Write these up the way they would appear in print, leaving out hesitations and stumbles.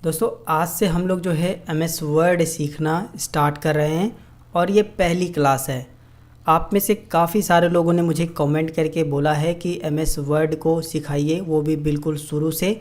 दोस्तों आज से हम लोग जो है MS वर्ड सीखना स्टार्ट कर रहे हैं और ये पहली क्लास है। आप में से काफ़ी सारे लोगों ने मुझे कमेंट करके बोला है कि MS वर्ड को सिखाइए, वो भी बिल्कुल शुरू से।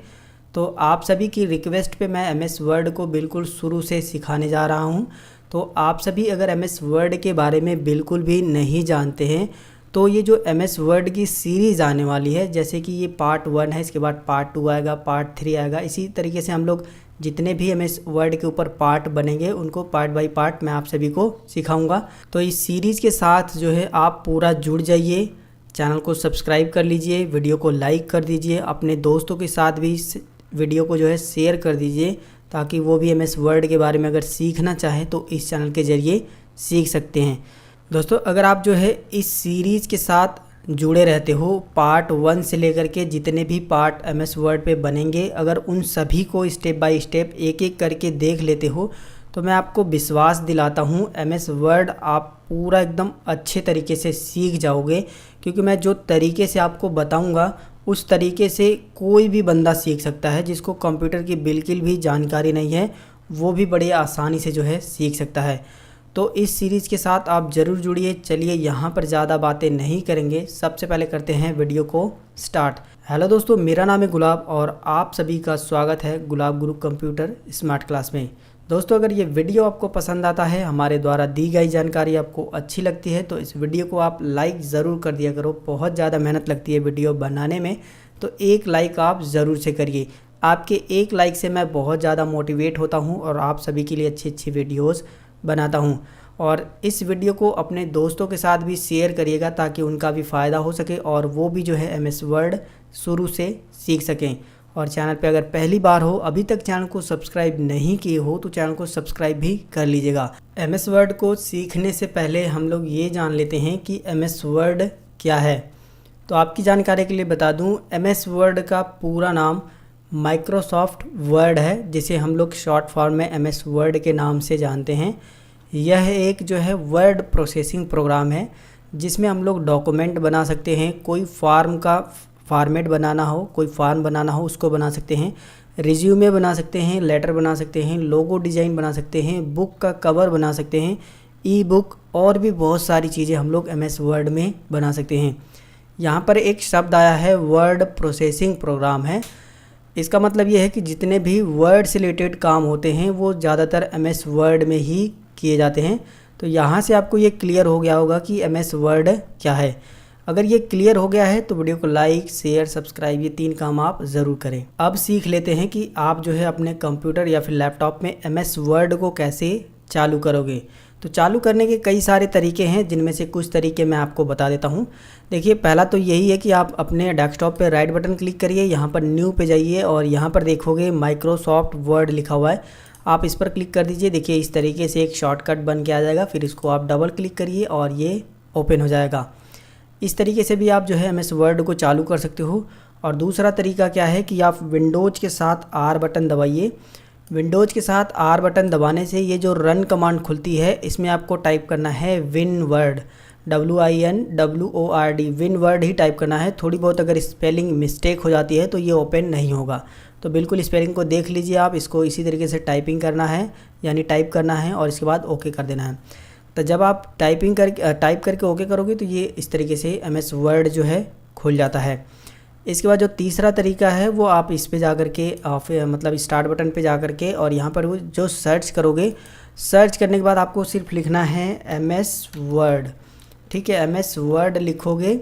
तो आप सभी की रिक्वेस्ट पे मैं MS वर्ड को बिल्कुल शुरू से सिखाने जा रहा हूँ। तो आप सभी अगर MS वर्ड के बारे में बिल्कुल भी नहीं जानते हैं तो ये जो MS वर्ड की सीरीज़ आने वाली है, जैसे कि ये पार्ट 1 है, इसके बाद पार्ट 2 आएगा, पार्ट 3 आएगा, इसी तरीके से हम लोग जितने भी MS वर्ड के ऊपर पार्ट बनेंगे उनको पार्ट बाय पार्ट मैं आप सभी को सिखाऊंगा। तो इस सीरीज़ के साथ जो है आप पूरा जुड़ जाइए, चैनल को सब्सक्राइब कर लीजिए, वीडियो को लाइक कर दीजिए, अपने दोस्तों के साथ भी इस वीडियो को जो है शेयर कर दीजिए ताकि वो भी MS वर्ड के बारे में अगर सीखना चाहें तो इस चैनल के ज़रिए सीख सकते हैं। दोस्तों अगर आप जो है इस सीरीज़ के साथ जुड़े रहते हो, पार्ट 1 से लेकर के जितने भी पार्ट MS वर्ड पे बनेंगे, अगर उन सभी को स्टेप बाय स्टेप एक एक करके देख लेते हो तो मैं आपको विश्वास दिलाता हूँ MS वर्ड आप पूरा एकदम अच्छे तरीके से सीख जाओगे। क्योंकि मैं जो तरीके से आपको बताऊँगा उस तरीके से कोई भी बंदा सीख सकता है। जिसको कंप्यूटर की बिल्कुल भी जानकारी नहीं है वो भी बड़े आसानी से जो है सीख सकता है। तो इस सीरीज़ के साथ आप ज़रूर जुड़िए। चलिए यहाँ पर ज़्यादा बातें नहीं करेंगे, सबसे पहले करते हैं वीडियो को स्टार्ट। हेलो दोस्तों, मेरा नाम है गुलाब और आप सभी का स्वागत है गुलाब गुरु कंप्यूटर स्मार्ट क्लास में। दोस्तों अगर ये वीडियो आपको पसंद आता है, हमारे द्वारा दी गई जानकारी आपको अच्छी लगती है तो इस वीडियो को आप लाइक ज़रूर कर दिया करो। बहुत ज़्यादा मेहनत लगती है वीडियो बनाने में, तो एक लाइक आप ज़रूर से करिए। आपके एक लाइक से मैं बहुत ज़्यादा मोटिवेट होता हूँ और आप सभी के लिए अच्छी अच्छी वीडियोज़ बनाता हूँ। और इस वीडियो को अपने दोस्तों के साथ भी शेयर करिएगा ताकि उनका भी फ़ायदा हो सके और वो भी जो है MS वर्ड शुरू से सीख सकें। और चैनल पे अगर पहली बार हो, अभी तक चैनल को सब्सक्राइब नहीं किए हो तो चैनल को सब्सक्राइब भी कर लीजिएगा। MS वर्ड को सीखने से पहले हम लोग ये जान लेते हैं कि MS वर्ड क्या है। तो आपकी जानकारी के लिए बता दूँ, MS वर्ड का पूरा नाम माइक्रोसॉफ्ट वर्ड है, जिसे हम लोग शॉर्ट फॉर्म में MS वर्ड के नाम से जानते हैं। यह एक जो है वर्ड प्रोसेसिंग प्रोग्राम है जिसमें हम लोग डॉक्यूमेंट बना सकते हैं। कोई फॉर्म का फॉर्मेट बनाना हो, कोई फॉर्म बनाना हो उसको बना सकते हैं, रिज्यूमे बना सकते हैं, लेटर बना सकते हैं, लोगो डिज़ाइन बना सकते हैं, बुक का कवर बना सकते हैं, ई बुक और भी बहुत सारी चीज़ें हम लोग MS वर्ड में बना सकते हैं। यहाँ पर एक शब्द आया है वर्ड प्रोसेसिंग प्रोग्राम है। इसका मतलब ये है कि जितने भी वर्ड से रिलेटेड काम होते हैं वो ज़्यादातर MS वर्ड में ही किए जाते हैं। तो यहाँ से आपको ये क्लियर हो गया होगा कि MS वर्ड क्या है। अगर ये क्लियर हो गया है तो वीडियो को लाइक, शेयर, सब्सक्राइब ये 3 काम आप ज़रूर करें। अब सीख लेते हैं कि आप जो है अपने कंप्यूटर या फिर लैपटॉप में MS वर्ड को कैसे चालू करोगे। तो चालू करने के कई सारे तरीके हैं, जिनमें से कुछ तरीके मैं आपको बता देता हूँ। देखिए पहला तो यही है कि आप अपने डेस्कटॉप पे राइट बटन क्लिक करिए, यहाँ पर न्यू पे जाइए और यहाँ पर देखोगे माइक्रोसॉफ्ट वर्ड लिखा हुआ है, आप इस पर क्लिक कर दीजिए। देखिए इस तरीके से एक शॉर्टकट बन के आ जाएगा, फिर इसको आप डबल क्लिक करिए और ये ओपन हो जाएगा। इस तरीके से भी आप जो है MS वर्ड को चालू कर सकते हो। और दूसरा तरीका क्या है कि आप विंडोज़ के साथ R बटन दबाइए। विंडोज़ के साथ R बटन दबाने से ये जो रन कमांड खुलती है इसमें आपको टाइप करना है win word, WINWORD, win word ही टाइप करना है। थोड़ी बहुत अगर स्पेलिंग मिस्टेक हो जाती है तो ये ओपन नहीं होगा। तो बिल्कुल स्पेलिंग को देख लीजिए आप, इसको इसी तरीके से टाइपिंग करना है, यानी टाइप करना है और इसके बाद ओके कर देना है। तो जब आप टाइप करके ओके करोगे तो ये इस तरीके से MS वर्ड जो है खुल जाता है। इसके बाद जो तीसरा तरीका है वो आप इस पे जा कर के मतलब स्टार्ट बटन पे जा कर के और यहाँ पर वो जो सर्च करोगे, सर्च करने के बाद आपको सिर्फ लिखना है MS वर्ड। ठीक है, MS वर्ड लिखोगे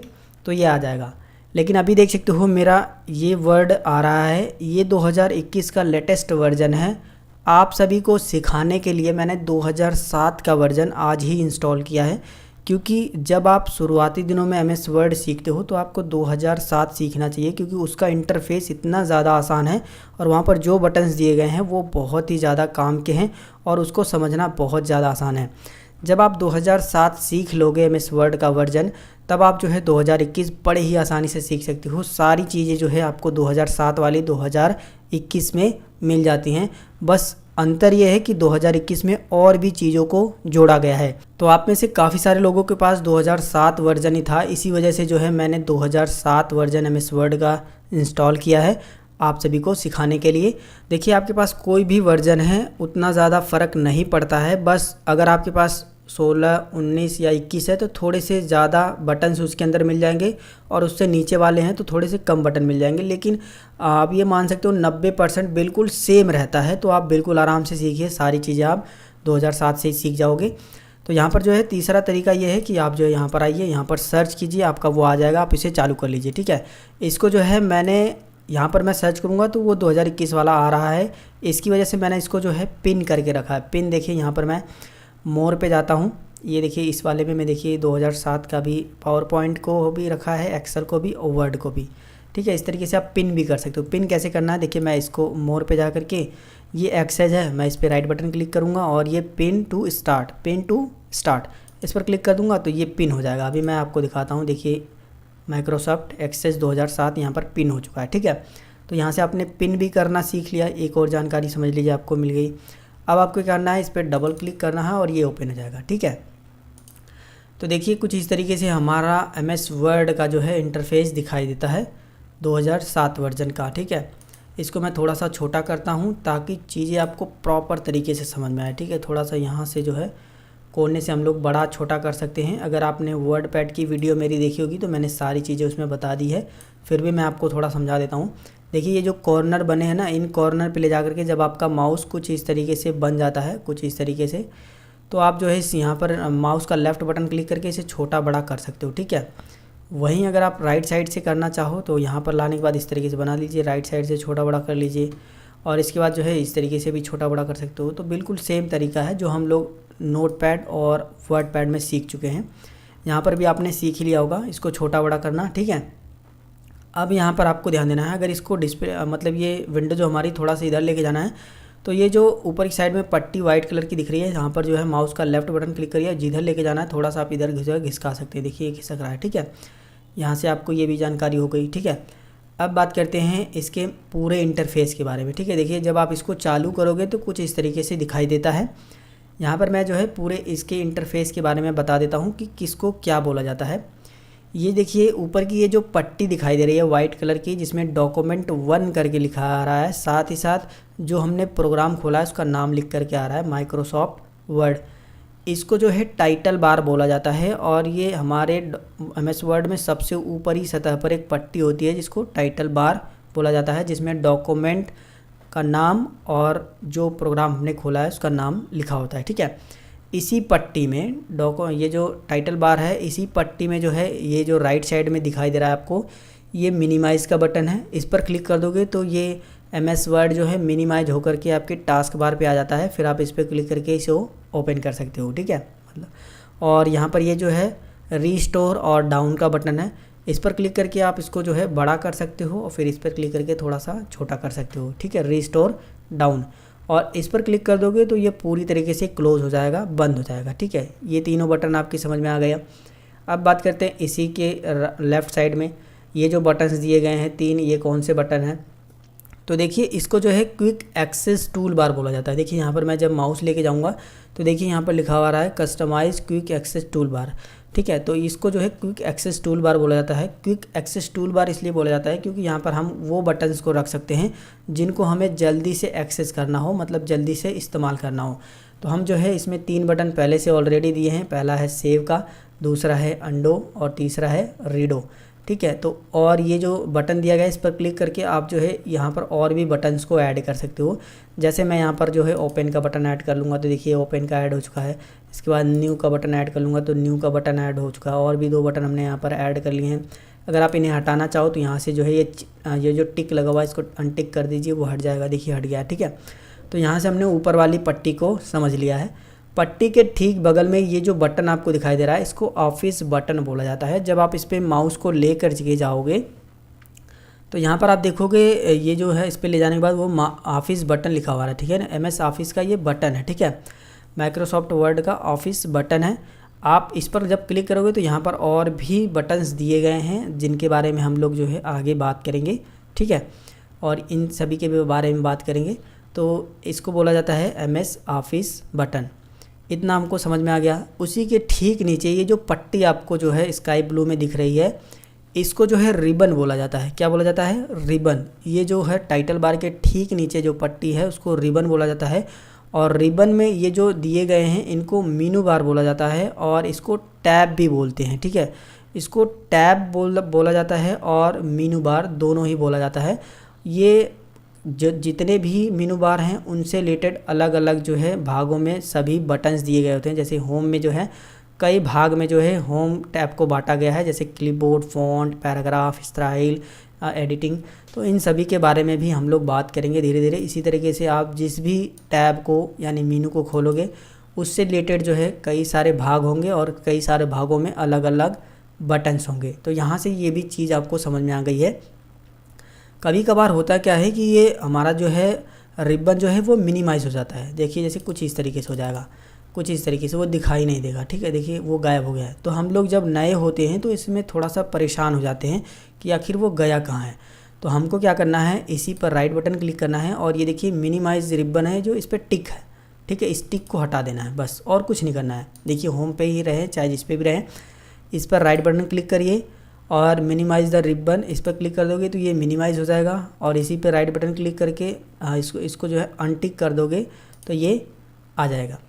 तो ये आ जाएगा। लेकिन अभी देख सकते हो मेरा ये वर्ड आ रहा है, ये 2021 का लेटेस्ट वर्जन है। आप सभी को सिखाने के लिए मैंने 2007 का वर्जन आज ही इंस्टॉल किया है, क्योंकि जब आप शुरुआती दिनों में MS वर्ड सीखते हो तो आपको 2007 सीखना चाहिए, क्योंकि उसका इंटरफेस इतना ज़्यादा आसान है और वहाँ पर जो बटन्स दिए गए हैं वो बहुत ही ज़्यादा काम के हैं और उसको समझना बहुत ज़्यादा आसान है। जब आप 2007 सीख लोगे MS वर्ड का वर्जन, तब आप जो है 2021 बड़े ही आसानी से सीख सकते हो। सारी चीज़ें जो है आपको 2007 वाली 2021 में मिल जाती हैं। बस अंतर यह है कि 2021 में और भी चीज़ों को जोड़ा गया है। तो आप में से काफ़ी सारे लोगों के पास 2007 वर्जन ही था, इसी वजह से जो है मैंने 2007 वर्जन MS वर्ड का इंस्टॉल किया है। आप सभी को सिखाने के लिए। देखिए आपके पास कोई भी वर्जन है उतना ज़्यादा फ़र्क नहीं पड़ता है, बस अगर आपके पास 16, 19 या 21 है तो थोड़े से ज़्यादा बटन्स उसके अंदर मिल जाएंगे, और उससे नीचे वाले हैं तो थोड़े से कम बटन मिल जाएंगे। लेकिन आप ये मान सकते हो 90% बिल्कुल सेम रहता है। तो आप बिल्कुल आराम से सीखिए, सारी चीज़ें आप 2007 से ही सीख जाओगे। तो यहाँ पर जो है तीसरा तरीका ये है कि आप जो है यहाँ पर आइए, यहाँ पर सर्च कीजिए, आपका वो आ जाएगा, आप इसे चालू कर लीजिए। ठीक है, इसको जो है मैंने यहाँ पर मैं सर्च करूँगा तो वो 2021 वाला आ रहा है। इसकी वजह से मैंने इसको जो है पिन करके रखा है। पिन देखिए, यहाँ पर मैं मोर पे जाता हूँ, ये देखिए इस वाले में मैं देखिए 2007 का भी पावर पॉइंट को भी रखा है, एक्सेल को भी और वर्ड को भी। ठीक है, इस तरीके से आप पिन भी कर सकते हो। पिन कैसे करना है देखिए, मैं इसको मोर पे जा करके, ये एक्सेस है, मैं इस पर राइट बटन क्लिक करूँगा और ये पिन टू स्टार्ट इस पर क्लिक कर दूँगा तो ये पिन हो जाएगा। अभी मैं आपको दिखाता हूँ, देखिए माइक्रोसॉफ्ट एक्सेस 2007 यहाँ पर पिन हो चुका है। ठीक है, तो यहाँ से आपने पिन भी करना सीख लिया, एक और जानकारी समझ लीजिए आपको मिल गई। अब आपको क्या करना है, इस पर डबल क्लिक करना है और ये ओपन हो जाएगा। ठीक है, तो देखिए कुछ इस तरीके से हमारा MS वर्ड का जो है इंटरफेस दिखाई देता है 2007 वर्जन का। ठीक है, इसको मैं थोड़ा सा छोटा करता हूँ ताकि चीज़ें आपको प्रॉपर तरीके से समझ में आए। ठीक है, थोड़ा सा यहाँ से जो है कोने से हम लोग बड़ा छोटा कर सकते हैं। अगर आपने वर्ड पैड की वीडियो मेरी देखी होगी तो मैंने सारी चीज़ें उसमें बता दी है, फिर भी मैं आपको थोड़ा समझा देता हूँ। देखिए ये जो कॉर्नर बने हैं ना, इन कॉर्नर पे ले जा करके जब आपका माउस कुछ इस तरीके से बन जाता है, कुछ इस तरीके से, तो आप जो है इस यहाँ पर माउस का लेफ़्ट बटन क्लिक करके इसे छोटा बड़ा कर सकते हो। ठीक है, वहीं अगर आप राइट साइड से करना चाहो तो यहाँ पर लाने के बाद इस तरीके से बना लीजिए, राइट साइड से छोटा बड़ा कर लीजिए, और इसके बाद जो है इस तरीके से भी छोटा बड़ा कर सकते हो। तो बिल्कुल सेम तरीका है जो हम लोग नोटपैड और वर्ड पैड में सीख चुके हैं। यहाँ पर भी आपने सीख ही लिया होगा इसको छोटा बड़ा करना। ठीक है, अब यहाँ पर आपको ध्यान देना है, अगर इसको डिस्प्ले मतलब ये विंडो जो हमारी थोड़ा सा इधर लेके जाना है, तो ये जो ऊपर की साइड में पट्टी वाइट कलर की दिख रही है, यहाँ पर जो है माउस का लेफ्ट बटन क्लिक करिए, जिधर लेके जाना है थोड़ा सा आप इधर घिसका सकते हैं। देखिए ये खिसक रहा है। ठीक है, यहाँ से आपको ये भी जानकारी हो गई। ठीक है, अब बात करते हैं इसके पूरे इंटरफेस के बारे में। ठीक है, देखिए जब आप इसको चालू करोगे तो कुछ इस तरीके से दिखाई देता है। यहाँ पर मैं जो है पूरे इसके इंटरफेस के बारे में बता देता हूँ कि किसको क्या बोला जाता है। ये देखिए ऊपर की ये जो पट्टी दिखाई दे रही है वाइट कलर की, जिसमें डॉक्यूमेंट 1 करके लिखा आ रहा है, साथ ही साथ जो हमने प्रोग्राम खोला है उसका नाम लिख करके आ रहा है माइक्रोसॉफ्ट वर्ड। इसको जो है टाइटल बार बोला जाता है, और ये हमारे MS वर्ड में सबसे ऊपरी सतह पर एक पट्टी होती है जिसको टाइटल बार बोला जाता है, जिसमें डॉक्यूमेंट का नाम और जो प्रोग्राम हमने खोला है उसका नाम लिखा होता है। ठीक है, इसी पट्टी में ये जो टाइटल बार है, इसी पट्टी में जो है ये जो राइट साइड में दिखाई दे रहा है आपको, ये मिनिमाइज़ का बटन है। इस पर क्लिक कर दोगे तो ये MS वर्ड जो है मिनिमाइज होकर के आपके टास्क बार पे आ जाता है, फिर आप इस पर क्लिक करके इसे ओपन कर सकते हो। ठीक है, मतलब, और यहाँ पर ये जो है रीस्टोर और डाउन का बटन है, इस पर क्लिक करके आप इसको जो है बड़ा कर सकते हो और फिर इस पर क्लिक करके थोड़ा सा छोटा कर सकते हो। ठीक है, रीस्टोर डाउन, और इस पर क्लिक कर दोगे तो ये पूरी तरीके से क्लोज़ हो जाएगा, बंद हो जाएगा। ठीक है, ये तीनों बटन आपकी समझ में आ गया। अब बात करते हैं इसी के लेफ़्ट साइड में ये जो बटन्स दिए गए हैं 3, ये कौन से बटन हैं। तो देखिए इसको जो है क्विक एक्सेस टूल बार बोला जाता है। देखिए यहाँ पर मैं जब माउस लेके जाऊँगा तो देखिए यहाँ पर लिखा हुआ रहा है customise quick access toolbar. ठीक है, तो इसको जो है क्विक एक्सेस टूल बार बोला जाता है। क्विक एक्सेस टूल बार इसलिए बोला जाता है क्योंकि यहाँ पर हम वो बटन्स को रख सकते हैं जिनको हमें जल्दी से एक्सेस करना हो, मतलब जल्दी से इस्तेमाल करना हो। तो हम जो है इसमें 3 बटन पहले से ऑलरेडी दिए हैं। पहला है सेव का, दूसरा है अंडो और तीसरा है रीडो। ठीक है, तो और ये जो बटन दिया गया है इस पर क्लिक करके आप जो है यहाँ पर और भी बटन्स को ऐड कर सकते हो। जैसे मैं यहाँ पर जो है ओपन का बटन ऐड कर लूँगा तो देखिए ओपन का ऐड हो चुका है। इसके बाद न्यू का बटन ऐड कर लूँगा तो न्यू का बटन ऐड हो चुका है, और भी 2 बटन हमने यहाँ पर ऐड कर लिए हैं। अगर आप इन्हें हटाना चाहो तो यहाँ से जो है ये जो टिक लगा हुआ है इसको अनटिक कर दीजिए, वो हट जाएगा। देखिए हट गया। ठीक है, तो यहाँ से हमने ऊपर वाली पट्टी को समझ लिया है। पट्टी के ठीक बगल में ये जो बटन आपको दिखाई दे रहा है इसको ऑफिस बटन बोला जाता है। जब आप इस पर माउस को लेकर के जाओगे तो यहाँ पर आप देखोगे ये जो है इस पर ले जाने के बाद वो ऑफिस बटन लिखा हुआ है। ठीक है ना, MS ऑफिस का ये बटन है। ठीक है, माइक्रोसॉफ्ट वर्ड का ऑफिस बटन है। आप इस पर जब क्लिक करोगे तो यहाँ पर और भी बटन्स दिए गए हैं जिनके बारे में हम लोग जो है आगे बात करेंगे। ठीक है, और इन सभी के बारे में बात करेंगे। तो इसको बोला जाता है MS ऑफिस बटन। इतना हमको समझ में आ गया। उसी के ठीक नीचे ये जो पट्टी आपको जो है स्काई ब्लू में दिख रही है, इसको जो है रिबन बोला जाता है। क्या बोला जाता है? रिबन। ये जो है टाइटल बार के ठीक नीचे जो पट्टी है उसको रिबन बोला जाता है। और रिबन में ये जो दिए गए हैं इनको मीनू बार बोला जाता है और इसको टैब भी बोलते हैं। ठीक है, इसको टैब बोला जाता है और मीनू बार दोनों ही बोला जाता है। ये जितने भी मीनू बार हैं उनसे रिलेटेड अलग अलग जो है भागों में सभी बटन्स दिए गए होते हैं। जैसे होम में जो है कई भाग में जो है होम टैब को बांटा गया है, जैसे clipboard, font, paragraph, style, editing. तो इन सभी के बारे में भी हम लोग बात करेंगे धीरे धीरे। इसी तरीके से आप जिस भी टैब को यानी मीनू को खोलोगे उससे रिलेटेड जो है कई सारे भाग होंगे और कई सारे भागों में अलग अलग बटन्स होंगे। तो यहाँ से ये भी चीज़ आपको समझ में आ गई है। कभी कभार होता क्या है कि ये हमारा जो है रिबन जो है वो मिनिमाइज़ हो जाता है। देखिए जैसे कुछ इस तरीके से हो जाएगा, कुछ इस तरीके से वो दिखाई नहीं देगा। ठीक है, देखिए वो गायब हो गया है। तो हम लोग जब नए होते हैं तो इसमें थोड़ा सा परेशान हो जाते हैं कि आखिर वो गया कहाँ है। तो हमको क्या करना है, इसी पर राइट बटन क्लिक करना है और ये देखिए मिनिमाइज रिबन है जो इस पर टिक है। ठीक है, इस टिक को हटा देना है बस, और कुछ नहीं करना है। देखिए होम पे ही रहे चाहे जिस पे भी रहे, इस पर राइट बटन क्लिक करिए और मिनिमाइज़ द रिबन इस पर क्लिक कर दोगे तो ये मिनिमाइज़ हो जाएगा। और इसी पे राइट बटन क्लिक करके इसको जो है अनटिक कर दोगे तो ये आ जाएगा।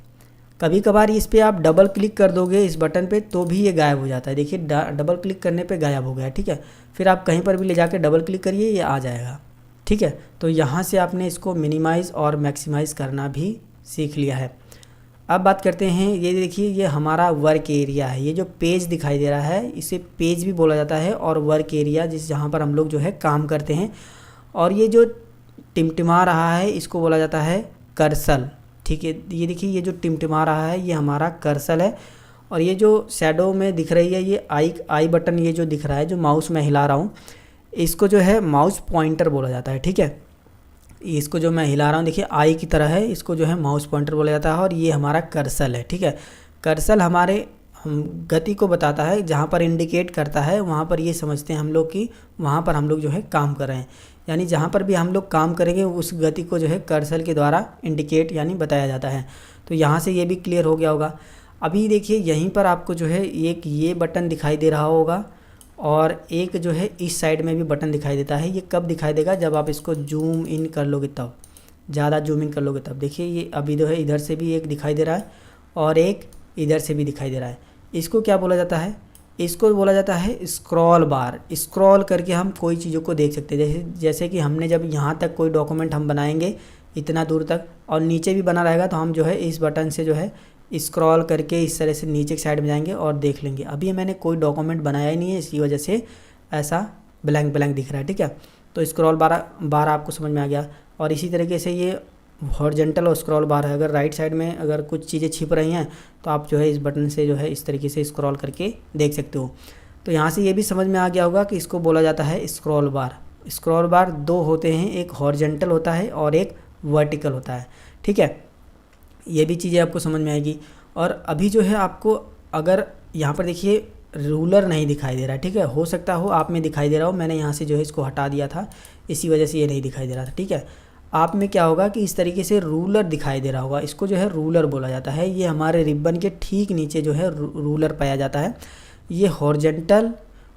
कभी कभार इस पे आप डबल क्लिक कर दोगे इस बटन पे तो भी ये गायब हो जाता है। देखिए डबल क्लिक करने पे गायब हो गया। ठीक है, फिर आप कहीं पर भी ले जाके डबल क्लिक करिए, ये आ जाएगा। ठीक है, तो यहाँ से आपने इसको मिनिमाइज़ और मैक्सिमाइज़ करना भी सीख लिया है। अब बात करते हैं, ये देखिए ये हमारा वर्क एरिया है। ये जो पेज दिखाई दे रहा है इसे पेज भी बोला जाता है और वर्क एरिया जहाँ पर हम लोग जो है काम करते हैं। और ये जो टिमटिमा रहा है इसको बोला जाता है कर्सर। ठीक है, ये देखिए ये जो टिमटिमा रहा है ये हमारा कर्सर है। और ये जो शैडो में दिख रही है ये आई बटन, ये जो दिख रहा है जो माउस में हिला रहा हूँ इसको जो है माउस पॉइंटर बोला जाता है। ठीक है, इसको जो मैं हिला रहा हूँ देखिए आई की तरह है, इसको जो है माउस पॉइंटर बोला जाता है। और ये हमारा कर्सर है। ठीक है, कर्सर हमारे गति को बताता है, जहाँ पर इंडिकेट करता है वहाँ पर ये समझते हैं हम लोग कि वहाँ पर हम लोग जो है काम कर रहे हैं। यानी जहाँ पर भी हम लोग काम करेंगे उस गति को जो है कर्सर के द्वारा इंडिकेट यानी बताया जाता है। तो यहाँ से ये भी क्लियर हो गया होगा। अभी देखिए यहीं पर आपको जो है एक ये बटन दिखाई दे रहा होगा और एक जो है इस साइड में भी बटन दिखाई देता है। ये कब दिखाई देगा, जब आप इसको जूम इन कर लोगे तब, ज़्यादा जूम इन कर लोगे तब। देखिए ये अभी जो है इधर से भी एक दिखाई दे रहा है और एक इधर से भी दिखाई दे रहा है। इसको क्या बोला जाता है, इसको बोला जाता है स्क्रॉल बार। स्क्रॉल करके हम कोई चीज़ों को देख सकते हैं। जैसे कि हमने जब यहाँ तक कोई डॉक्यूमेंट हम बनाएंगे इतना दूर तक और नीचे भी बना रहेगा तो हम जो है इस बटन से जो है स्क्रॉल करके इस तरह से नीचे की साइड में जाएंगे और देख लेंगे। अभी मैंने कोई डॉक्यूमेंट बनाया ही नहीं है इसकी वजह से ऐसा ब्लैंक ब्लैंक दिख रहा है। ठीक है, तो स्क्रॉल बार आपको समझ में आ गया। और इसी तरीके से ये हॉरिजॉन्टल और स्क्रॉल बार है। अगर राइट साइड में अगर कुछ चीज़ें छिप रही हैं तो आप जो है इस बटन से जो है इस तरीके से स्क्रॉल करके देख सकते हो। तो यहाँ से ये भी समझ में आ गया होगा कि इसको बोला जाता है स्क्रॉल बार। स्क्रॉल बार दो होते हैं, एक हॉरिजॉन्टल होता है और एक वर्टिकल होता है। ठीक है, ये भी चीज़ें आपको समझ में आएगी। और अभी जो है आपको अगर यहाँ पर देखिए रूलर नहीं दिखाई दे रहा है। ठीक है, हो सकता हो आप में दिखाई दे रहा हो, मैंने यहाँ से जो है इसको हटा दिया था इसी वजह से ये नहीं दिखाई दे रहा था। ठीक है, आप में क्या होगा कि इस तरीके से रूलर दिखाई दे रहा होगा, इसको जो है रूलर बोला जाता है। ये हमारे रिबन के ठीक नीचे जो है रूलर पाया जाता है। ये हॉरिजॉन्टल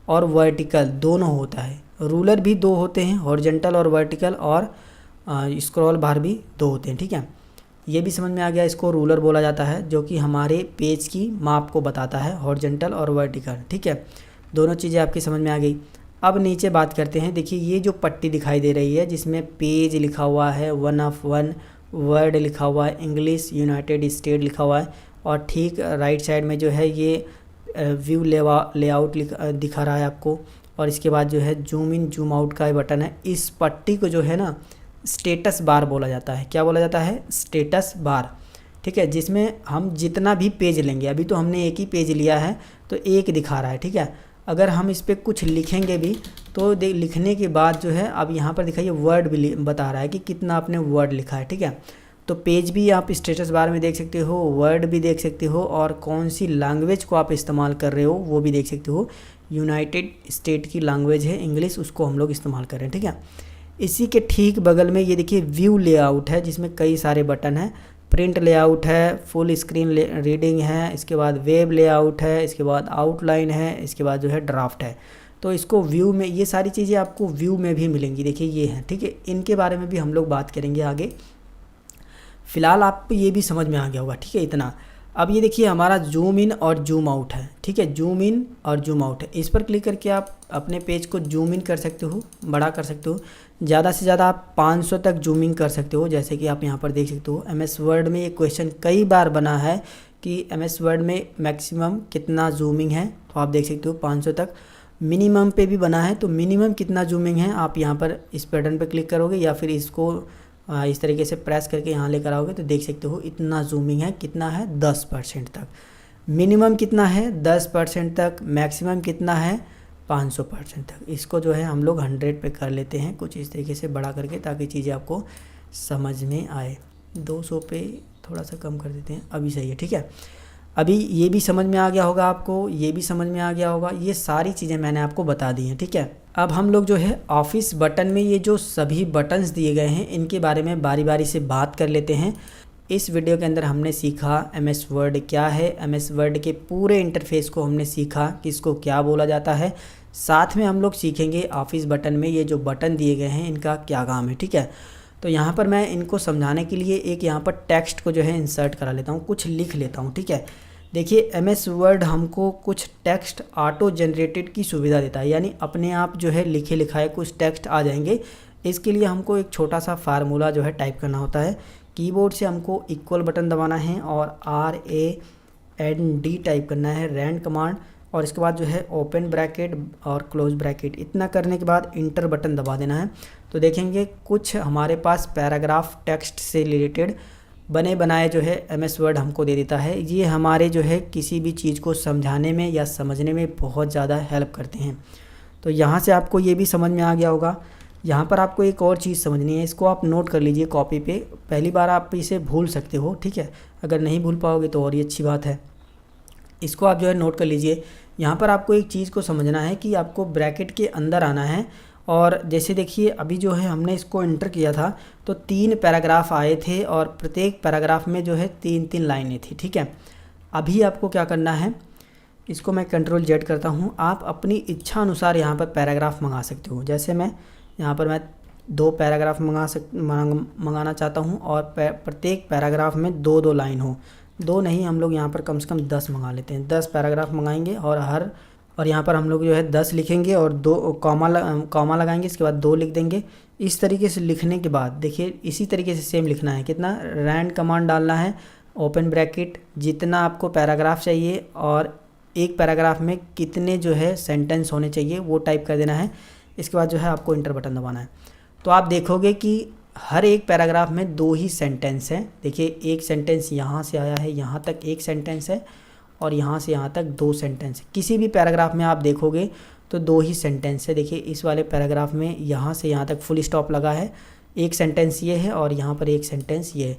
और वर्टिकल दोनों होता है। रूलर भी दो होते हैं, हॉरिजॉन्टल और वर्टिकल, और स्क्रॉल बार भी दो होते हैं। ठीक है, ये भी समझ में आ गया। इसको रूलर बोला जाता है जो कि हमारे पेज की माप को बताता है, हॉरिजॉन्टल और वर्टिकल। ठीक है, दोनों चीज़ें आपकी समझ में आ गई। अब नीचे बात करते हैं। देखिए ये जो पट्टी दिखाई दे रही है जिसमें पेज लिखा हुआ है, 1 of 1 वर्ड लिखा हुआ है, इंग्लिश यूनाइटेड स्टेट लिखा हुआ है, और ठीक राइट साइड में जो है ये व्यू लेआउट दिखा रहा है आपको। और इसके बाद जो है जूम इन जूम आउट का बटन है। इस पट्टी को जो है ना स्टेटस बार बोला जाता है। क्या बोला जाता है, स्टेटस बार। ठीक है, जिसमें हम जितना भी पेज लेंगे, अभी तो हमने एक ही पेज लिया है तो एक दिखा रहा है। ठीक है, अगर हम इस पर कुछ लिखेंगे भी तो लिखने के बाद जो है अब यहाँ पर दिखाइए वर्ड भी बता रहा है कि कितना आपने वर्ड लिखा है। ठीक है, तो पेज भी आप स्टेटस बार में देख सकते हो, वर्ड भी देख सकते हो, और कौन सी लैंग्वेज को आप इस्तेमाल कर रहे हो वो भी देख सकते हो। यूनाइटेड स्टेट की लैंग्वेज है इंग्लिश, उसको हम लोग इस्तेमाल कर रहे हैं। ठीक है, इसी के ठीक बगल में ये देखिए व्यू लेआउट है जिसमें कई सारे बटन हैं। प्रिंट लेआउट है, फुल स्क्रीन रीडिंग है, इसके बाद वेब लेआउट है, इसके बाद आउटलाइन है, इसके बाद जो है ड्राफ्ट है। तो इसको व्यू में, ये सारी चीज़ें आपको व्यू में भी मिलेंगी। देखिए ये हैं, ठीक है, इनके बारे में भी हम लोग बात करेंगे आगे। फ़िलहाल आपको ये भी समझ में आ गया होगा, ठीक है, इतना। अब ये देखिए हमारा जूम इन और जूम आउट है, ठीक है, जूम इन और जूम आउट है। इस पर क्लिक करके आप अपने पेज को जूम इन कर सकते हो, बड़ा कर सकते हो। ज़्यादा से ज़्यादा आप 500 तक जूमिंग कर सकते हो, जैसे कि आप यहाँ पर देख सकते हो। MS वर्ड में ये क्वेश्चन कई बार बना है कि MS वर्ड में मैक्सिमम कितना जूमिंग है, तो आप देख सकते हो 500 तक। मिनिमम पे भी बना है, तो मिनिमम कितना जूमिंग है, आप यहाँ पर इस बटन पर क्लिक करोगे या फिर इसको इस तरीके से प्रेस करके यहाँ लेकर आओगे तो देख सकते हो इतना जूमिंग है। कितना है? 10% तक। मिनिमम कितना है? 10% तक। मैक्सिमम कितना है? 500% तक। इसको जो है हम लोग 100 पे कर लेते हैं, कुछ इस तरीके से बड़ा करके, ताकि चीज़ें आपको समझ में आए। 200 पे थोड़ा सा कम कर देते हैं, अभी सही है, ठीक है। अभी ये भी समझ में आ गया होगा आपको, ये भी समझ में आ गया होगा। ये सारी चीज़ें मैंने आपको बता दी हैं, ठीक है। अब हम लोग जो है ऑफिस बटन में ये जो सभी बटन्स दिए गए हैं इनके बारे में बारी बारी से बात कर लेते हैं। इस वीडियो के अंदर हमने सीखा MS वर्ड क्या है, MS वर्ड के पूरे इंटरफेस को हमने सीखा कि इसको क्या बोला जाता है। साथ में हम लोग सीखेंगे ऑफिस बटन में ये जो बटन दिए गए हैं इनका क्या काम है, ठीक है। तो यहाँ पर मैं इनको समझाने के लिए एक यहाँ पर टेक्स्ट को जो है इंसर्ट करा लेता हूँ, कुछ लिख लेता हूँ, ठीक है। देखिए MS वर्ड हमको कुछ टेक्स्ट ऑटो जनरेटेड की सुविधा देता है, यानी अपने आप जो है लिखे लिखाए कुछ टेक्स्ट आ जाएंगे। इसके लिए हमको एक छोटा सा फार्मूला जो है टाइप करना होता है। कीबोर्ड से हमको इक्वल बटन दबाना है और RAND टाइप करना है, रैंड कमांड, और इसके बाद जो है ओपन ब्रैकेट और क्लोज ब्रैकेट। इतना करने के बाद इंटर बटन दबा देना है। तो देखेंगे कुछ हमारे पास पैराग्राफ टेक्स्ट से रिलेटेड बने बनाए जो है MS वर्ड हमको दे देता है। ये हमारे जो है किसी भी चीज़ को समझाने में या समझने में बहुत ज़्यादा हेल्प करते हैं। तो यहाँ से आपको ये भी समझ में आ गया होगा। यहाँ पर आपको एक और चीज़ समझनी है, इसको आप नोट कर लीजिए कॉपी पे। पहली बार आप इसे भूल सकते हो, ठीक है, अगर नहीं भूल पाओगे तो और ही अच्छी बात है। इसको आप जो है नोट कर लीजिए। यहाँ पर आपको एक चीज़ को समझना है कि आपको ब्रैकेट के अंदर आना है, और जैसे देखिए अभी जो है हमने इसको एंटर किया था तो 3 पैराग्राफ आए थे और प्रत्येक पैराग्राफ में जो है 3-3 लाइनें थी, ठीक है। अभी आपको क्या करना है, इसको मैं Ctrl Z करता हूँ। आप अपनी इच्छा अनुसार यहाँ पर पैराग्राफ मंगा सकते हो। जैसे मैं यहाँ पर मैं 2 पैराग्राफ मंगाना चाहता हूँ और प्रत्येक पैराग्राफ में 2-2 लाइन हो। 2 नहीं, हम लोग यहाँ पर कम से कम 10 मंगा लेते हैं। 10 पैराग्राफ मंगाएंगे और यहाँ पर हम लोग जो है 10 लिखेंगे और 2 कॉमा लगाएंगे, इसके बाद 2 लिख देंगे। इस तरीके से लिखने के बाद देखिए इसी तरीके से सेम लिखना है। कितना? रैंड कमांड डालना है, ओपन ब्रैकेट, जितना आपको पैराग्राफ चाहिए और एक पैराग्राफ में कितने जो है सेंटेंस होने चाहिए वो टाइप कर देना है। इसके बाद जो है आपको इंटर बटन दबाना है। तो आप देखोगे कि हर एक पैराग्राफ में 2 ही सेंटेंस हैं। देखिए एक सेंटेंस यहाँ से आया है, यहाँ तक एक सेंटेंस है, और यहाँ से यहाँ तक 2 सेंटेंस है। किसी भी पैराग्राफ में आप देखोगे तो 2 ही सेंटेंस है। देखिए इस वाले पैराग्राफ में यहाँ से यहाँ तक फुल स्टॉप लगा है, एक सेंटेंस ये है और यहाँ पर एक सेंटेंस ये है।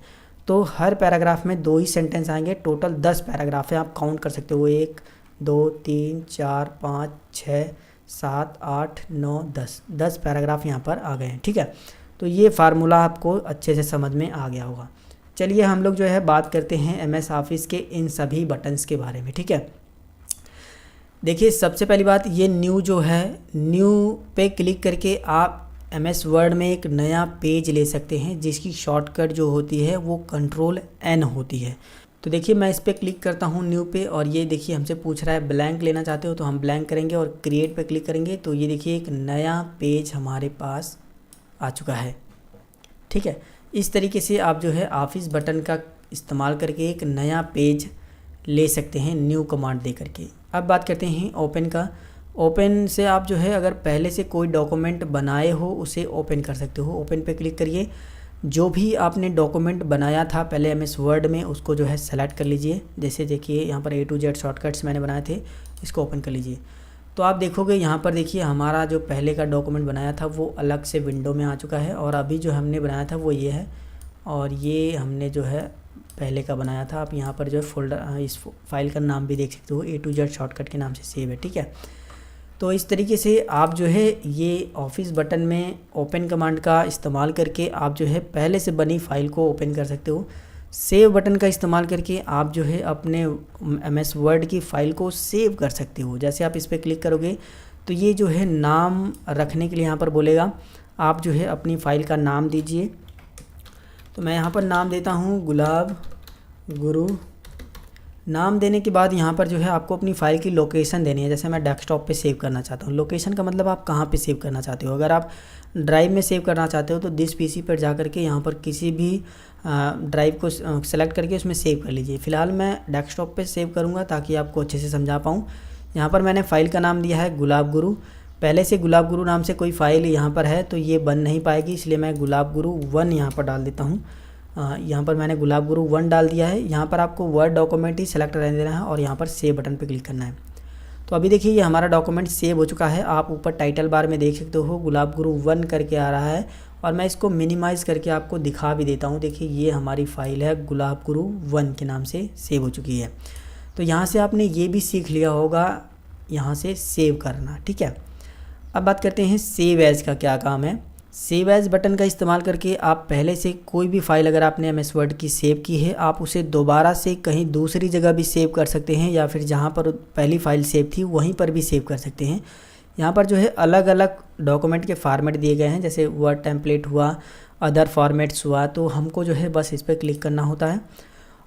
तो हर पैराग्राफ में 2 ही सेंटेंस आएंगे। टोटल 10 पैराग्राफ है, आप काउंट कर सकते हो। 1 2 3 4 5 6 7 8 9 10 पैराग्राफ यहाँ पर आ गए हैं, ठीक है। तो ये फार्मूला आपको अच्छे से समझ में आ गया होगा। चलिए हम लोग जो है बात करते हैं MS ऑफिस के इन सभी बटन्स के बारे में, ठीक है। देखिए सबसे पहली बात, ये न्यू जो है, न्यू पे क्लिक करके आप MS वर्ड में एक नया पेज ले सकते हैं, जिसकी शॉर्टकट जो होती है वो Ctrl+N होती है। तो देखिए मैं इस पर क्लिक करता हूँ न्यू पे, और ये देखिए हमसे पूछ रहा है ब्लैंक लेना चाहते हो, तो हम ब्लैंक करेंगे और क्रिएट पे क्लिक करेंगे। तो ये देखिए एक नया पेज हमारे पास आ चुका है, ठीक है। इस तरीके से आप जो है ऑफिस बटन का इस्तेमाल करके एक नया पेज ले सकते हैं न्यू कमांड दे करके। अब बात करते हैं ओपन का। ओपन से आप जो है अगर पहले से कोई डॉक्यूमेंट बनाए हो उसे ओपन कर सकते हो। ओपन पे क्लिक करिए, जो भी आपने डॉक्यूमेंट बनाया था पहले MS वर्ड में उसको जो है सेलेक्ट कर लीजिए। जैसे देखिए यहाँ पर A to Z शॉर्टकट्स मैंने बनाए थे, इसको ओपन कर लीजिए। तो आप देखोगे यहाँ पर देखिए हमारा जो पहले का डॉक्यूमेंट बनाया था वो अलग से विंडो में आ चुका है, और अभी जो हमने बनाया था वो ये है, और ये हमने जो है पहले का बनाया था। आप यहाँ पर जो है फोल्डर, इस फाइल का नाम भी देख सकते हो, A to Z शॉर्टकट के नाम से सेव है, ठीक है। तो इस तरीके से आप जो है ये ऑफिस बटन में ओपन कमांड का इस्तेमाल करके आप जो है पहले से बनी फाइल को ओपन कर सकते हो। सेव बटन का इस्तेमाल करके आप जो है अपने MS वर्ड की फ़ाइल को सेव कर सकते हो। जैसे आप इस पर क्लिक करोगे तो ये जो है नाम रखने के लिए यहाँ पर बोलेगा आप जो है अपनी फ़ाइल का नाम दीजिए। तो मैं यहाँ पर नाम देता हूँ गुलाब गुरु। नाम देने के बाद यहाँ पर जो है आपको अपनी फ़ाइल की लोकेशन देनी है। जैसे मैं डेस्कटॉप पे सेव करना चाहता हूँ, लोकेशन का मतलब आप कहाँ पे सेव करना चाहते हो। अगर आप ड्राइव में सेव करना चाहते हो तो दिस पीसी पर जा करके यहाँ पर किसी भी ड्राइव को सेलेक्ट करके उसमें सेव कर लीजिए। फ़िलहाल मैं डेस्कटॉप पे सेव करूँगा ताकि आपको अच्छे से समझा पाऊँ। यहाँ पर मैंने फ़ाइल का नाम दिया है गुलाब गुरु। पहले से गुलाब गुरु नाम से कोई फ़ाइल यहाँ पर है तो ये बन नहीं पाएगी, इसलिए मैं गुलाब गुरु 1 यहाँ पर डाल देता हूँ। यहाँ पर मैंने गुलाब गुरु 1 डाल दिया है। यहाँ पर आपको वर्ड डॉक्यूमेंट ही सेलेक्ट रहने देना है और यहाँ पर सेव बटन पर क्लिक करना है। तो अभी देखिए ये हमारा डॉक्यूमेंट सेव हो चुका है। आप ऊपर टाइटल बार में देख सकते हो गुलाब गुरु 1 करके आ रहा है और मैं इसको मिनिमाइज़ करके आपको दिखा भी देता हूँ। देखिए ये हमारी फ़ाइल है गुलाब गुरु 1 के नाम से सेव हो चुकी है। तो यहाँ से आपने ये भी सीख लिया होगा यहाँ से सेव करना, ठीक है। अब बात करते हैं सेव एज़ का क्या काम है। सेव एज़ बटन का इस्तेमाल करके आप पहले से कोई भी फ़ाइल अगर आपने एमएस वर्ड की सेव की है आप उसे दोबारा से कहीं दूसरी जगह भी सेव कर सकते हैं या फिर जहाँ पर पहली फ़ाइल सेव थी वहीं पर भी सेव कर सकते हैं। यहाँ पर जो है अलग अलग डॉक्यूमेंट के फॉर्मेट दिए गए हैं, जैसे वर्ड टेम्पलेट हुआ, अदर फॉर्मेट्स हुआ। तो हमको जो है बस इस पर क्लिक करना होता है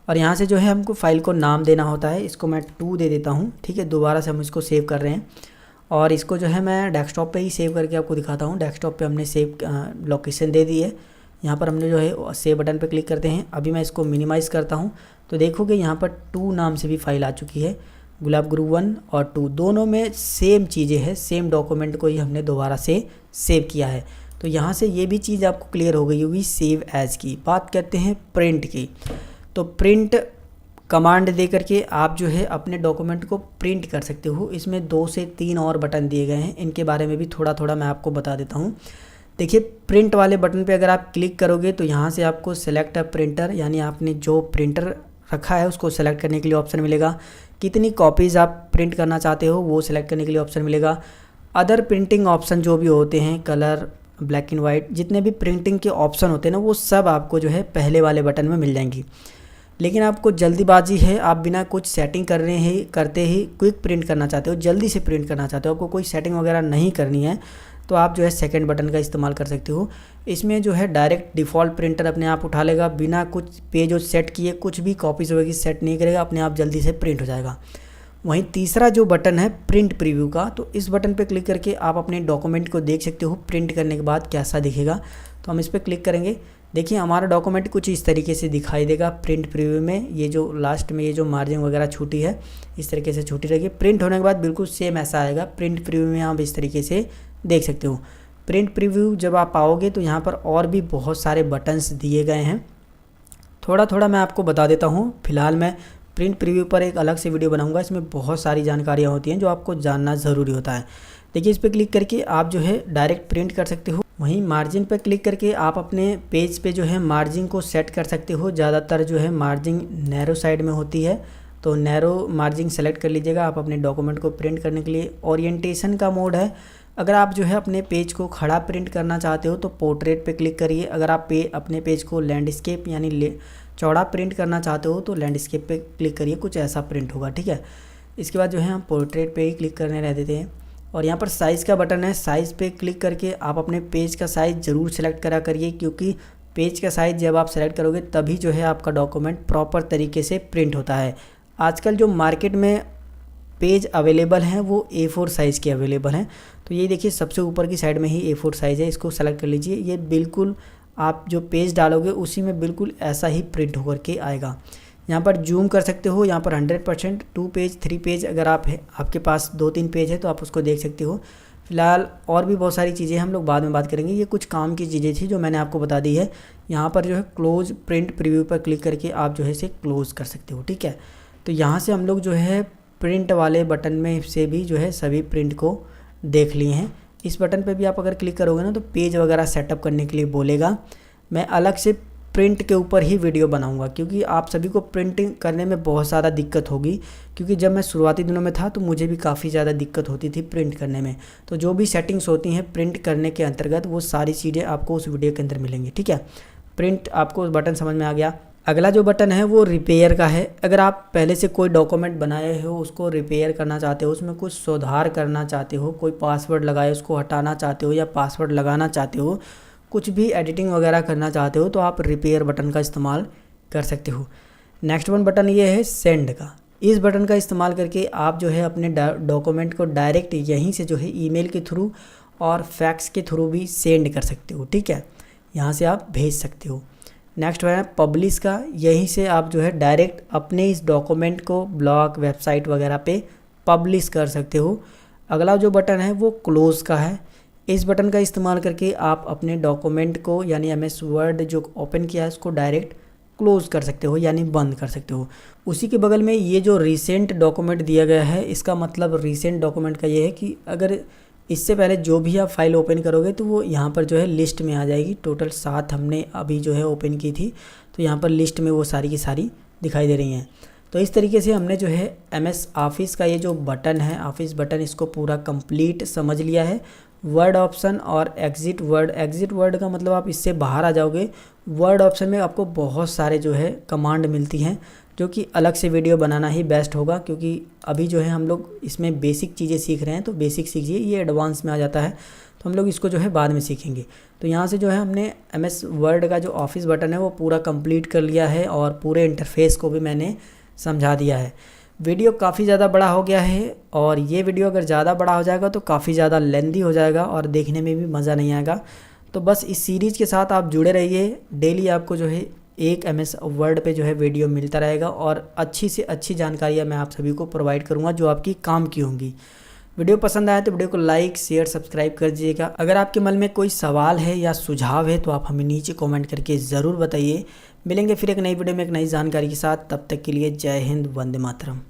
और यहाँ से जो है हमको फ़ाइल को नाम देना होता है। इसको मैं 2 दे देता हूँ, ठीक है। दोबारा से हम इसको सेव कर रहे हैं और इसको जो है मैं डेस्कटॉप पे ही सेव करके आपको दिखाता हूँ। डेस्कटॉप पे हमने सेव लोकेशन दे दी है। यहाँ पर हमने जो है सेव बटन पे क्लिक करते हैं। अभी मैं इसको मिनिमाइज़ करता हूँ तो देखोगे यहाँ पर 2 नाम से भी फाइल आ चुकी है। गुलाब गुरु 1 और 2 दोनों में सेम चीज़ें हैं, सेम डॉक्यूमेंट को ही हमने दोबारा से सेव किया है। तो यहाँ से ये भी चीज़ आपको क्लियर हो गई होगी सेव एज़ की। बात करते हैं प्रिंट की। तो प्रिंट कमांड दे करके आप जो है अपने डॉक्यूमेंट को प्रिंट कर सकते हो। इसमें 2 से 3 और बटन दिए गए हैं, इनके बारे में भी थोड़ा थोड़ा मैं आपको बता देता हूँ। देखिए प्रिंट वाले बटन पे अगर आप क्लिक करोगे तो यहाँ से आपको सेलेक्ट अ प्रिंटर, यानी आपने जो प्रिंटर रखा है उसको सेलेक्ट करने के लिए ऑप्शन मिलेगा। कितनी कॉपीज़ आप प्रिंट करना चाहते हो वो सेलेक्ट करने के लिए ऑप्शन मिलेगा। अदर प्रिंटिंग ऑप्शन जो भी होते हैं, कलर, ब्लैक एंड वाइट, जितने भी प्रिंटिंग के ऑप्शन होते हैं ना वो सब आपको जो है पहले वाले बटन में मिल जाएंगी। लेकिन आपको जल्दीबाजी है, आप बिना कुछ सेटिंग करते ही क्विक प्रिंट करना चाहते हो, जल्दी से प्रिंट करना चाहते हो, आपको कोई सेटिंग वगैरह नहीं करनी है तो आप जो है सेकंड बटन का इस्तेमाल कर सकते हो। इसमें जो है डायरेक्ट डिफ़ॉल्ट प्रिंटर अपने आप उठा लेगा, बिना कुछ पेज सेट किए, कुछ भी कॉपीज़ वगैरह सेट नहीं करेगा, अपने आप जल्दी से प्रिंट हो जाएगा। वहीं तीसरा जो बटन है प्रिंट प्रीव्यू का, तो इस बटन पर क्लिक करके आप अपने डॉक्यूमेंट को देख सकते हो प्रिंट करने के बाद कैसा दिखेगा। तो हम इस पर क्लिक करेंगे, देखिए हमारा डॉक्यूमेंट कुछ इस तरीके से दिखाई देगा प्रिंट प्रीव्यू में। ये जो लास्ट में ये जो मार्जिन वगैरह छूटी है इस तरीके से छूटी रहेगी। प्रिंट होने के बाद बिल्कुल सेम ऐसा आएगा। प्रिंट प्रीव्यू में आप इस तरीके से देख सकते हो। प्रिंट प्रीव्यू जब आप आओगे तो यहाँ पर और भी बहुत सारे बटन्स दिए गए हैं, थोड़ा थोड़ा मैं आपको बता देता हूँ। फिलहाल मैं प्रिंट प्रीव्यू पर एक अलग से वीडियो बनाऊँगा, इसमें बहुत सारी जानकारियाँ होती हैं जो आपको जानना ज़रूरी होता है। देखिए इस पर क्लिक करके आप जो है डायरेक्ट प्रिंट कर सकते हो। वहीं मार्जिन पर क्लिक करके आप अपने पेज पे जो है मार्जिन को सेट कर सकते हो। ज़्यादातर जो है मार्जिन नैरो साइड में होती है, तो नैरो मार्जिन सेलेक्ट कर लीजिएगा आप अपने डॉक्यूमेंट को प्रिंट करने के लिए। ओरिएंटेशन का मोड है, अगर आप जो है अपने पेज को खड़ा प्रिंट करना चाहते हो तो पोर्ट्रेट पे क्लिक करिए। अगर आप अपने पेज को लैंडस्केप यानी चौड़ा प्रिंट करना चाहते हो तो लैंडस्केप पे क्लिक करिए, कुछ ऐसा प्रिंट होगा, ठीक है। इसके बाद जो है हम पोर्ट्रेट पे ही क्लिक करने रह देते हैं। और यहाँ पर साइज़ का बटन है, साइज़ पे क्लिक करके आप अपने पेज का साइज़ ज़रूर सेलेक्ट करा करिए, क्योंकि पेज का साइज़ जब आप सेलेक्ट करोगे तभी जो है आपका डॉक्यूमेंट प्रॉपर तरीके से प्रिंट होता है। आजकल जो मार्केट में पेज अवेलेबल हैं वो A4 साइज़ के अवेलेबल हैं। तो ये देखिए सबसे ऊपर की साइड में ही A4 साइज़ है, इसको सेलेक्ट कर लीजिए। ये बिल्कुल आप जो पेज डालोगे उसी में बिल्कुल ऐसा ही प्रिंट होकर के आएगा। यहाँ पर जूम कर सकते हो, यहाँ पर 100%, 2 पेज 3 पेज अगर आपके पास 2-3 पेज है तो आप उसको देख सकते हो। फिलहाल और भी बहुत सारी चीज़ें हम लोग बाद में बात करेंगे। ये कुछ काम की चीज़ें थी जो मैंने आपको बता दी है। यहाँ पर जो है क्लोज प्रिंट प्रीव्यू पर क्लिक करके आप जो है इसे क्लोज़ कर सकते हो, ठीक है। तो यहाँ से हम लोग जो है प्रिंट वाले बटन में से भी जो है सभी प्रिंट को देख लिए हैं। इस बटन पे भी आप अगर क्लिक करोगे ना तो पेज वगैरह सेटअप करने के लिए बोलेगा। मैं अलग से प्रिंट के ऊपर ही वीडियो बनाऊंगा, क्योंकि आप सभी को प्रिंटिंग करने में बहुत ज़्यादा दिक्कत होगी, क्योंकि जब मैं शुरुआती दिनों में था तो मुझे भी काफ़ी ज़्यादा दिक्कत होती थी प्रिंट करने में। तो जो भी सेटिंग्स होती हैं प्रिंट करने के अंतर्गत वो सारी चीज़ें आपको उस वीडियो के अंदर मिलेंगी, ठीक है। प्रिंट आपको बटन समझ में आ गया। अगला जो बटन है वो रिपेयर का है। अगर आप पहले से कोई डॉक्यूमेंट बनाए हो, उसको रिपेयर करना चाहते हो, उसमें कुछ सुधार करना चाहते हो, कोई पासवर्ड लगाए उसको हटाना चाहते हो या पासवर्ड लगाना चाहते हो, कुछ भी एडिटिंग वगैरह करना चाहते हो, तो आप रिपेयर बटन का इस्तेमाल कर सकते हो। नेक्स्ट वन बटन ये है सेंड का। इस बटन का इस्तेमाल करके आप जो है अपने डॉक्यूमेंट को डायरेक्ट यहीं से जो है ईमेल के थ्रू और फैक्स के थ्रू भी सेंड कर सकते हो, ठीक है, यहाँ से आप भेज सकते हो। नेक्स्ट है पब्लिश का। यहीं से आप जो है डायरेक्ट अपने इस डॉक्यूमेंट को ब्लॉग, वेबसाइट वगैरह पे पब्लिश कर सकते हो। अगला जो बटन है वो क्लोज का है। इस बटन का इस्तेमाल करके आप अपने डॉक्यूमेंट को यानी एमएस वर्ड जो ओपन किया है उसको डायरेक्ट क्लोज़ कर सकते हो यानी बंद कर सकते हो। उसी के बगल में ये जो रीसेंट डॉक्यूमेंट दिया गया है, इसका मतलब रीसेंट डॉक्यूमेंट का ये है कि अगर इससे पहले जो भी आप फाइल ओपन करोगे तो वो यहाँ पर जो है लिस्ट में आ जाएगी। टोटल 7 हमने अभी जो है ओपन की थी, तो यहाँ पर लिस्ट में वो सारी की सारी दिखाई दे रही हैं। तो इस तरीके से हमने जो है एमएस ऑफिस का ये जो बटन है, ऑफिस बटन, इसको पूरा कंप्लीट समझ लिया है। वर्ड ऑप्शन और एग्जिट वर्ड का मतलब आप इससे बाहर आ जाओगे। वर्ड ऑप्शन में आपको बहुत सारे जो है कमांड मिलती हैं, जो कि अलग से वीडियो बनाना ही बेस्ट होगा, क्योंकि अभी जो है हम लोग इसमें बेसिक चीज़ें सीख रहे हैं, तो बेसिक सीखिए, ये एडवांस में आ जाता है, तो हम लोग इसको जो है बाद में सीखेंगे। तो यहाँ से जो है हमने एमएस वर्ड का जो ऑफिस बटन है वो पूरा कंप्लीट कर लिया है और पूरे इंटरफेस को भी मैंने समझा दिया है। वीडियो काफ़ी ज़्यादा बड़ा हो गया है और ये वीडियो अगर ज़्यादा बड़ा हो जाएगा तो काफ़ी ज़्यादा लेंथी हो जाएगा और देखने में भी मज़ा नहीं आएगा। तो बस इस सीरीज़ के साथ आप जुड़े रहिए। डेली आपको जो है एक एमएस वर्ड पे जो है वीडियो मिलता रहेगा और अच्छी से अच्छी जानकारियाँ मैं आप सभी को प्रोवाइड करूँगा जो आपकी काम की होंगी। वीडियो पसंद आए तो वीडियो को लाइक, शेयर, सब्सक्राइब कर दीजिएगा। अगर आपके मन में कोई सवाल है या सुझाव है तो आप हमें नीचे कमेंट करके ज़रूर बताइए। मिलेंगे फिर एक नई वीडियो में एक नई जानकारी के साथ। तब तक के लिए जय हिंद, वंदे मातरम।